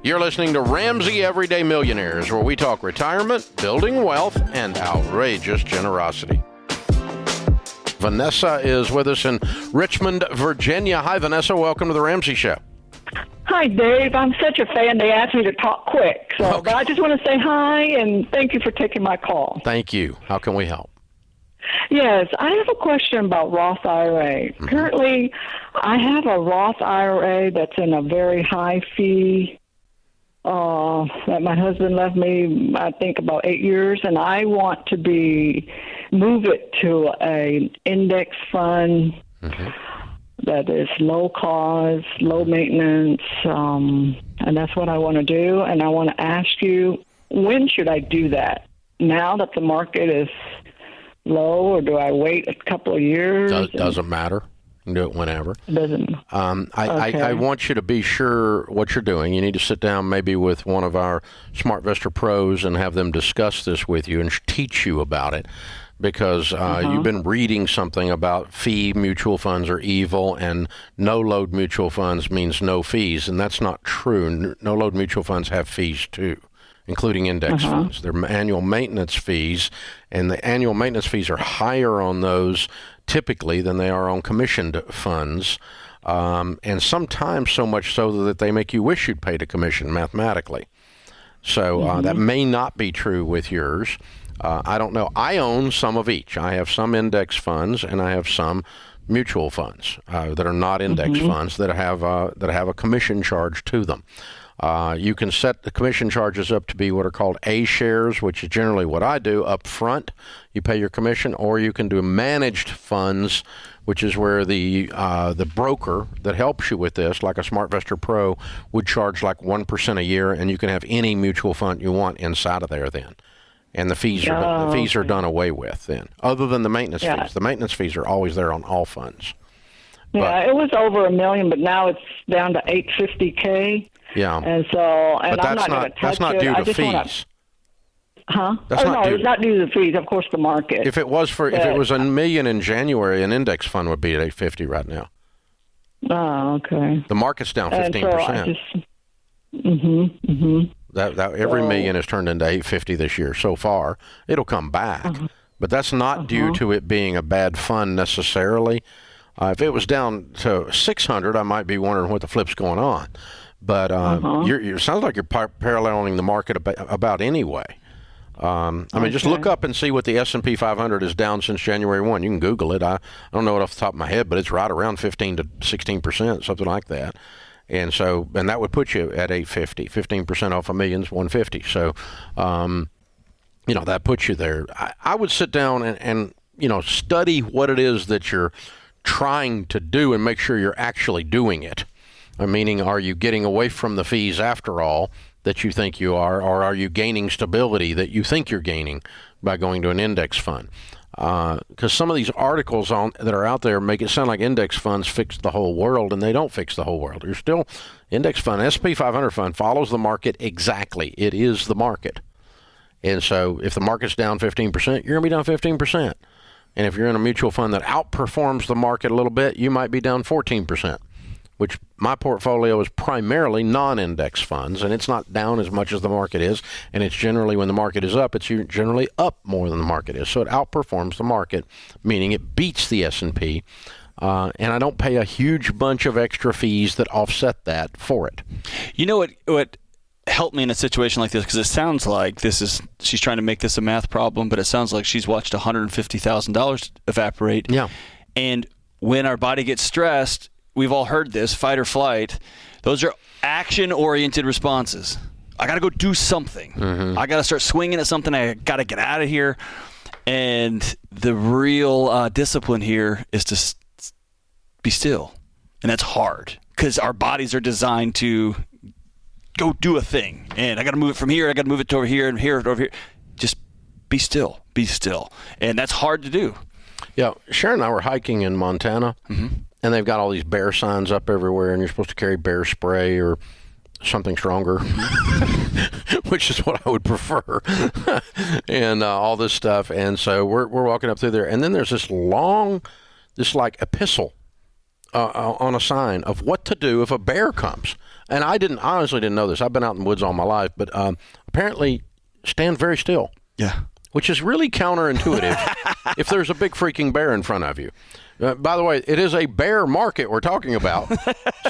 You're listening to Ramsey Everyday Millionaires, where we talk retirement, building wealth, and outrageous generosity. Vanessa is with us in Richmond, Virginia. Hi, Vanessa. Welcome to the Ramsey Show. Hi, Dave. I'm such a fan. They asked me to talk quick. So, But I just want to say hi and thank you for taking my call. Thank you. How can we help? Yes, I have a question about Roth IRA. Mm-hmm. Currently, I have a Roth IRA that's in a very high fee that my husband left me, I think, about 8 years, and I want to move it to an index fund that is low cost, low maintenance, and that's what I want to do. And I want to ask you, when should I do that? Now that the market is low, or do I wait a couple of years? Doesn't matter. You can do it whenever. It doesn't. I want you to be sure what you're doing. You need to sit down maybe with one of our SmartVestor pros and have them discuss this with you and teach you about it, because you've been reading something about fee mutual funds are evil and no-load mutual funds means no fees, and that's not true. No-load mutual funds have fees too, including index funds. They're annual maintenance fees, and the annual maintenance fees are higher on those typically than they are on commissioned funds, and sometimes so much so that they make you wish you'd paid a commission mathematically. So that may not be true with yours. I don't know. I own some of each. I have some index funds and I have some mutual funds that are not index funds that have a commission charge to them. You can set the commission charges up to be what are called A shares, which is generally what I do up front. You pay your commission, or you can do managed funds, which is where the broker that helps you with this, like a SmartVestor Pro, would charge like 1% a year, and you can have any mutual fund you want inside of there then. And the fees are done away with then, other than the maintenance fees. The maintenance fees are always there on all funds. Yeah, it was over $1 million, but now it's down to $850K. Yeah, and so but I'm not going to touch it. That's not due to fees. It's not due to fees. Of course, the market. If it was $1 million in January, an index fund would be at $850 right now. Oh, okay. The market's down 15%. That every million has turned into $850 this year so far. It'll come back, but that's not due to it being a bad fund necessarily. If it was down to $600, I might be wondering what the flip's going on. But it sounds like you're paralleling the market about anyway. I mean, just look up and see what the S&P 500 is down since January 1. You can Google it. I don't know it off the top of my head, but it's right around 15 to 16%, something like that. And that would put you at 850. 15% off $1 million is 150. So, that puts you there. I would sit down and study what it is that you're trying to do and make sure you're actually doing it. Meaning, are you getting away from the fees after all that you think you are, or are you gaining stability that you think you're gaining by going to an index fund? Because some of these articles that are out there make it sound like index funds fix the whole world, and they don't fix the whole world. You're still index fund, S&P 500 fund follows the market exactly. It is the market. And so if the market's down 15%, you're going to be down 15%. And if you're in a mutual fund that outperforms the market a little bit, you might be down 14%. Which my portfolio is primarily non-index funds, and it's not down as much as the market is, and it's generally, when the market is up, it's generally up more than the market is, so it outperforms the market, meaning it beats the S&P, and I don't pay a huge bunch of extra fees that offset that for it. You know what helped me in a situation like this, because it sounds like she's trying to make this a math problem, but it sounds like she's watched $150,000 evaporate. Yeah. And when our body gets stressed, we've all heard this, fight or flight. Those are action-oriented responses. I got to go do something. I got to start swinging at something. I got to get out of here. And the real discipline here is to be still. And that's hard because our bodies are designed to go do a thing. And I got to move it from here. I got to move it to over here and here and over here. Just be still. Be still. And that's hard to do. Yeah. Sharon and I were hiking in Montana. And they've got all these bear signs up everywhere, and you're supposed to carry bear spray or something stronger, which is what I would prefer, and all this stuff. And so we're walking up through there, and then there's this long, like epistle on a sign of what to do if a bear comes. And I honestly didn't know this. I've been out in the woods all my life, but apparently stand very still. Yeah. Which is really counterintuitive if there's a big freaking bear in front of you. By the way, it is a bear market we're talking about.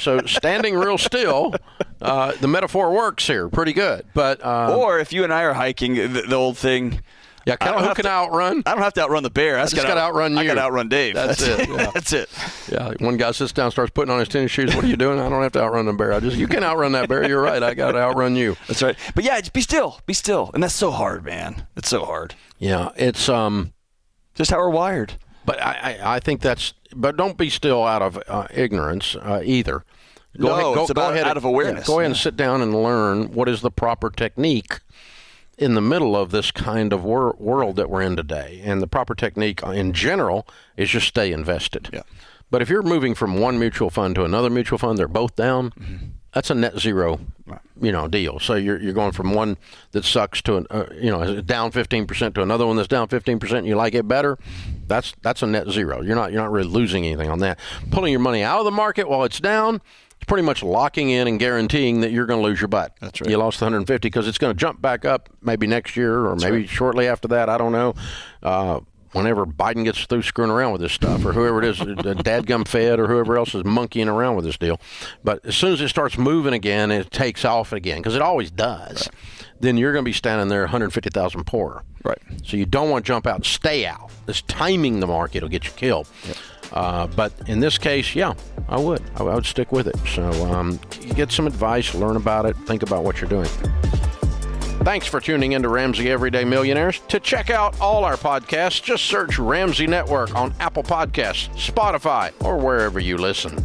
So standing real still, the metaphor works here pretty good. But or if you and I are hiking, the old thing. Yeah, who can outrun? I don't have to outrun the bear. I just got to outrun you. I got to outrun Dave. That's it. Yeah. That's it. Yeah, one guy sits down, starts putting on his tennis shoes. What are you doing? I don't have to outrun the bear. You can outrun that bear. You're right. I got to outrun you. That's right. But yeah, just be still. Be still. And that's so hard, man. It's so hard. Yeah, it's just how we're wired. But I think that's. But don't be still out of ignorance either. It's about out of awareness. Go ahead and sit down and learn what is the proper technique in the middle of this kind of world that we're in today. And the proper technique in general is just stay invested. Yeah. But if you're moving from one mutual fund to another mutual fund, they're both down. That's a net zero, deal. So you're going from one that sucks to down 15% to another one that's down 15%. And you like it better. That's a net zero. You're not really losing anything on that. Pulling your money out of the market while it's down, it's pretty much locking in and guaranteeing that you're going to lose your butt. That's right. You lost the 150 because it's going to jump back up maybe next year or maybe shortly after that. I don't know. Whenever Biden gets through screwing around with this stuff, or whoever it is, the dadgum Fed or whoever else is monkeying around with this deal. But as soon as it starts moving again, it takes off again, because it always does. Right. Then you're going to be standing there 150,000 poorer. Right. So you don't want to jump out and stay out. This timing the market will get you killed. Yep. But in this case, yeah, I would stick with it. So get some advice, learn about it, think about what you're doing. Thanks for tuning in to Ramsey Everyday Millionaires. To check out all our podcasts, just search Ramsey Network on Apple Podcasts, Spotify, or wherever you listen.